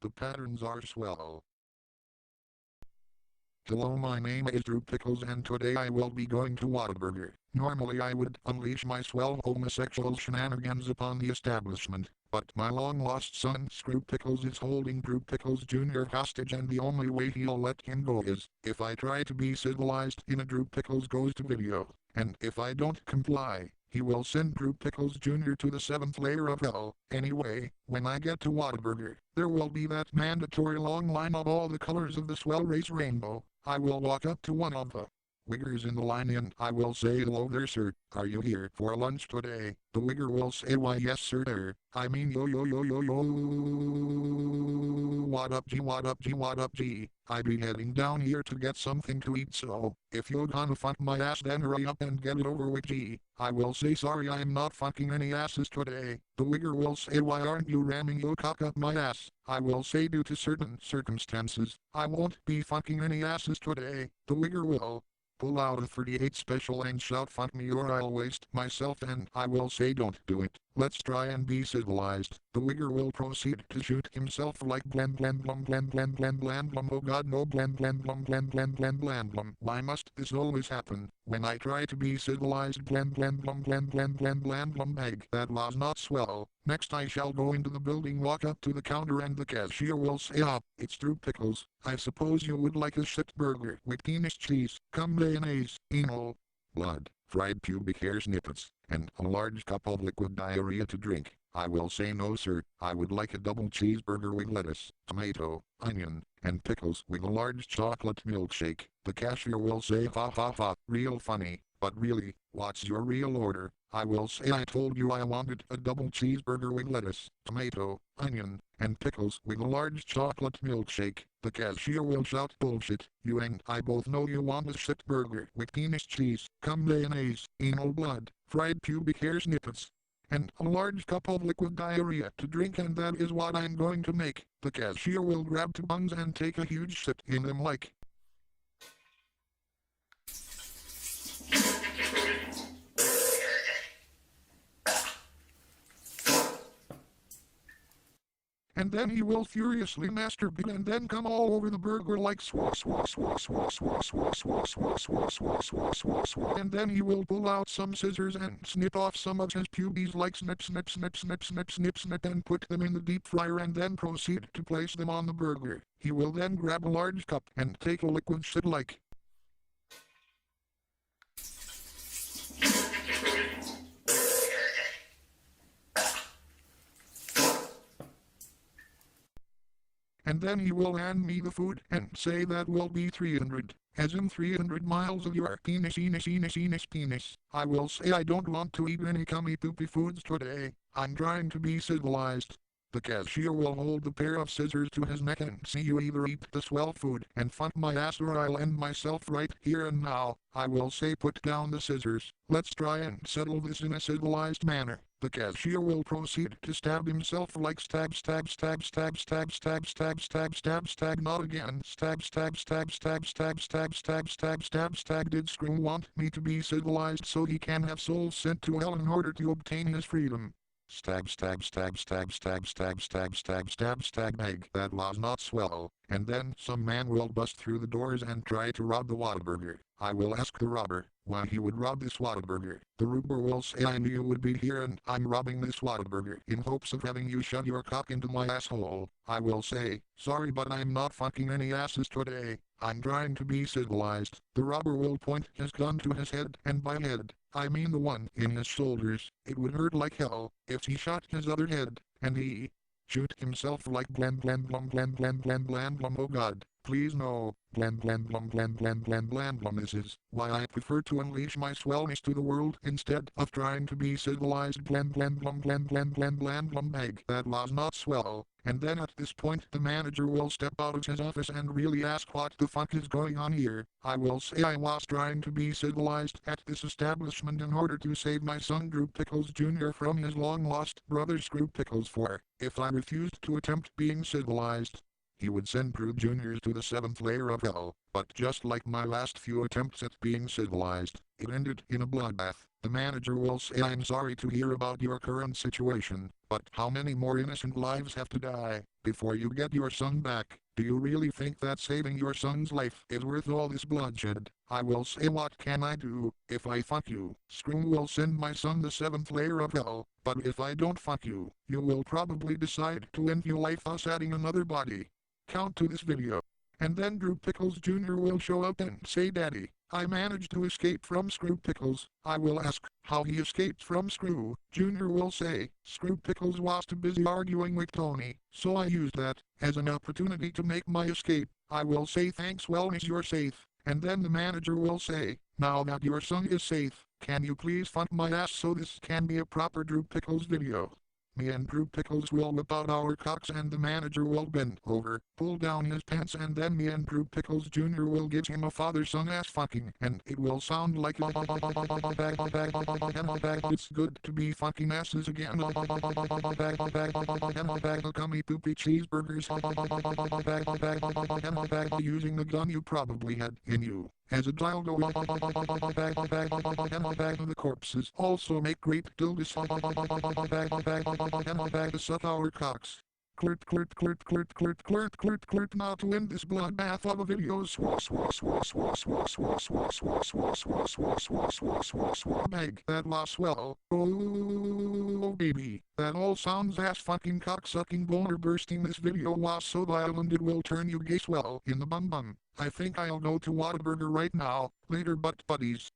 The patterns are swell. Hello, my name is Drew Pickles and today I will be going to Whataburger. Normally I would unleash my swell homosexual shenanigans upon the establishment, but my long-lost son Screw Pickles is holding Drew Pickles Jr. hostage and the only way he'll let him go is if I try to be civilized in a Drew Pickles Goes to video, and if I don't comply, he will send Drew Pickles Jr. to the 7th layer of hell. Anyway, when I get to Whataburger, there will be that mandatory long line of all the colors of the swell race rainbow. I will walk up to one of the wiggers in the line and I will say, "Hello there, sir. Are you here for lunch today?" The wigger will say, "Why, yes, sir. I mean, yo, yo, yo, yo, yo. What up, G? What up, G? What up, G? I be heading down here to get something to eat, so if you're gonna fuck my ass, then hurry up and get it over with, G." I will say, "Sorry, I'm not fucking any asses today." The wigger will say, "Why aren't you ramming your cock up my ass?" I will say, "Due to certain circumstances, I won't be fucking any asses today." The wigger will pull out a 38 special and shout, "Fuck me or I'll waste myself," and I will say, "Don't do it. Let's try and be civilized." The wigger will proceed to shoot himself like blam blam blum blam blam blam blam blum. Oh god no, blam blam blum blam blam blam blam blum. Why must this always happen when I try to be civilized? Blam blam blum blam blam blam blam blum. Egg. That was not swell. Next I shall go into the building, walk up to the counter and the cashier will say, "Ah, it's Drew Pickles. I suppose you would like a shit burger with penis cheese, cum mayonnaise, anal, blood, fried pubic hair snippets, and a large cup of liquid diarrhea to drink." I will say, "No sir, I would like a double cheeseburger with lettuce, tomato, onion, and pickles with a large chocolate milkshake." The cashier will say, "Ha ha ha, real funny, but really, what's your real order?" I will say, "I told you I wanted a double cheeseburger with lettuce, tomato, onion, and pickles with a large chocolate milkshake." The cashier will shout, "Bullshit, you and I both know you want a shit burger with penis cheese, cum mayonnaise, anal blood, fried pubic hair snippets, and a large cup of liquid diarrhea to drink, and that is what I'm going to make." The cashier will grab two buns and take a huge shit in them like and then he will furiously masturbate and then come all over the burger like swa swa swa swa swa swa swa swa swa swa swa swa swa, and then he will pull out some scissors and snip off some of his pubes like snip snip snip snip snip snip snip and put them in the deep fryer and then proceed to place them on the burger. He will then grab a large cup and take a liquid shit like and then he will hand me the food and say, "That will be 300, as in 300 miles of your penis, penis, penis, penis, penis." I will say, "I don't want to eat any cummy poopy foods today. I'm trying to be civilized." The cashier will hold the pair of scissors to his neck and say, "You either eat the swell food and fuck my ass or I'll end myself right here and now." I will say, "Put down the scissors. Let's try and settle this in a civilized manner." The cashier will proceed to stab himself like stab stab stab stab stab stab stab stab stab stab not again stab stab stab stab stab stab stab stab stab stab. Did Screw want me to be civilized so he can have souls sent to hell in order to obtain his freedom? Stab stab stab stab stab stab stab stab stab stab. Egg. That was not swell. And then some man will bust through the doors and try to rob the Whataburger. I will ask the robber why he would rob this Whataburger. The robber will say, "I knew you would be here and I'm robbing this Whataburger in hopes of having you shove your cock into my asshole." I will say, "Sorry, but I'm not fucking any asses today. I'm trying to be civilized." The robber will point his gun to his head, and by head, I mean the one in his shoulders. It would hurt like hell if he shot his other head, and he shoot himself like blam blam blum blam blam blam blam blum. Oh god, please no. Blam blam blum blam blam blam blam blum. This is why I prefer to unleash my swellness to the world instead of trying to be civilized. Blam blam blum blam blam blam blam blum. Egg. That was not swell. And then at this point the manager will step out of his office and really ask, "What the fuck is going on here?" I will say, "I was trying to be civilized at this establishment in order to save my son Drew Pickles Jr. from his long-lost brother Screw Pickles, for if I refused to attempt being civilized, he would send Drew Jr. to the 7th layer of hell." But just like my last few attempts at being civilized, it ended in a bloodbath. The manager will say, I'm sorry to hear about your current situation, but how many more innocent lives have to die before you get your son back? Do you really think that saving your son's life is worth all this bloodshed? I will say, what can I do? If I fuck you, Screw will send my son the 7th layer of hell, but if I don't fuck you, you will probably decide to end your life thus adding another body count to this video. And then Drew Pickles Jr. will show up and say, Daddy, I managed to escape from Screw Pickles. I will ask how he escaped from Screw. Jr. will say, Screw Pickles was too busy arguing with Tony, so I used that as an opportunity to make my escape. I will say, thanks, wellness, you're safe. And then the manager will say, now that your son is safe, can you please fuck my ass so this can be a proper Drew Pickles video? Me and Drew Pickles will whip out our cocks and the manager will bend over, pull down his pants, and then me and Drew Pickles Jr. will give him a father-son ass fucking, and it will sound like it's good to be fucking asses again. Gummy poopy cheeseburgers. Using the gun you probably had in you as a dildo. The corpses also make great dildos. Suck our cocks. Clirt, clirt, clirt, clirt, clirt, clirt, clirt, clirt. Now to end this bloodbath of a video. Bag that was swell. Oh baby, that all sounds ass fucking cock sucking boner bursting. This video was so violent it will turn you gay swell in the bum bum. I think I'll go to Whataburger right now. Later butt buddies.